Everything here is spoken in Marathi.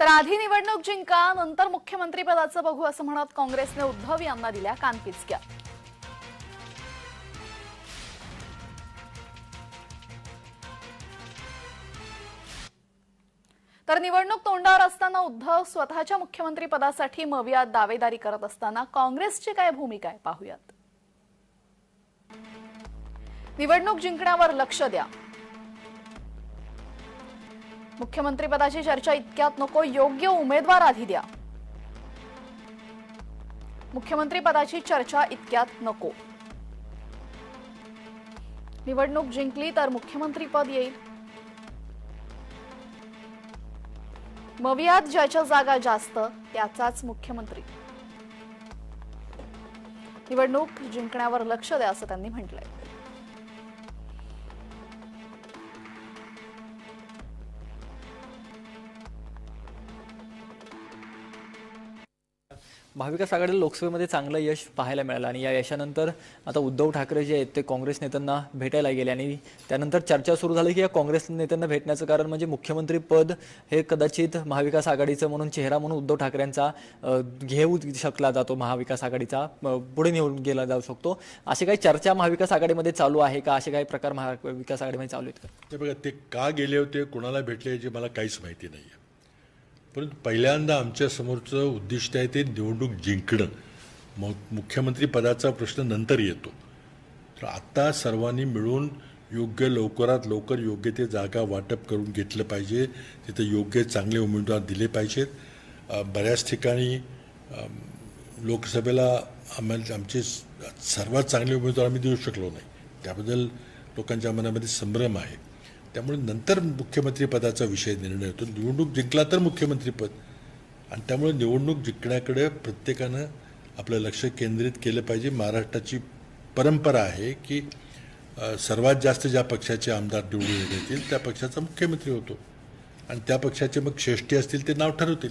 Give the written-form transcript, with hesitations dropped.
तर आधी निवडणूक जिंका नंतर मुख्यमंत्री पदाचं बघू असं म्हणत काँग्रेसने उद्धव यांना दिल्या कानपिचक्या। तर निवडणूक तोंडावर असताना उद्धव स्वतःच्या मुख्यमंत्री पदासाठी मवियात दावेदारी करत असताना काँग्रेसची काय भूमिका आहे पाहूयात। निवडणूक जिंकण्यावर लक्ष द्या, मुख्यमंत्री पदाची चर्चा इतक्यात नको, योग्य उमेदवार आधी द्या। मुख्यमंत्री पदाची चर्चा इतक्यात नको, निवडणूक जिंकली तर मुख्यमंत्री पद येईल। मवियात ज्याच्या जागा जास्त त्याचाच मुख्यमंत्री। निवडणूक जिंकण्यावर लक्ष द्या असं त्यांनी म्हटलंय। महाविकास आघाडीला लोकसभेमध्ये चांगलं यश पाहायला मिळालं आणि या यशानंतर आता उद्धव ठाकरे जे आहेत ते काँग्रेस नेत्यांना भेटायला गेले आणि त्यानंतर चर्चा सुरू झाली की या काँग्रेस नेत्यांना भेटण्याचं कारण म्हणजे मुख्यमंत्री पद हे कदाचित महाविकास आघाडीचं म्हणून चेहरा म्हणून उद्धव ठाकरेंचा घेऊ शकला जातो, महाविकास आघाडीचा पुढे निवडून गेला जाऊ शकतो। असे काही चर्चा महाविकास आघाडीमध्ये चालू आहे का? असे काही प्रकार महाविकास आघाडीमध्ये चालू आहेत का? ते बघा, ते का गेले होते, कोणाला भेटले याची मला काहीच माहिती नाही आहे। परंतु पहिल्यांदा आमच्या समोरचं उद्दिष्ट आहे ते निवडणूक जिंकणं। मुख्यमंत्री पदाचा प्रश्न नंतर येतो। तर आता सर्वांनी मिळून योग्य लवकरात लवकर योग्य ते जागा वाटप करून घेतलं पाहिजे, तिथे योग्य चांगले उमेदवार दिले पाहिजेत। बऱ्याच ठिकाणी लोकसभेला आमचे सर्वात चांगले उमेदवार आम्ही देऊ शकलो नाही, त्याबद्दल लोकांच्या मनामध्ये संभ्रम आहे। त्यामुळे नंतर मुख्यमंत्री पदाचा विषय निर्णय होतो। निवडणूक जिंकला तर मुख्यमंत्रीपद, आणि त्यामुळे निवडणूक जिंकण्याकडे प्रत्येकानं आपलं लक्ष केंद्रित केलं पाहिजे। महाराष्ट्राची परंपरा आहे की सर्वात जास्त ज्या पक्षाचे आमदार निवडून येतील त्या पक्षाचा मुख्यमंत्री होतो, आणि त्या पक्षाचे मग श्रेष्ठी असतील ते नाव ठरवतील।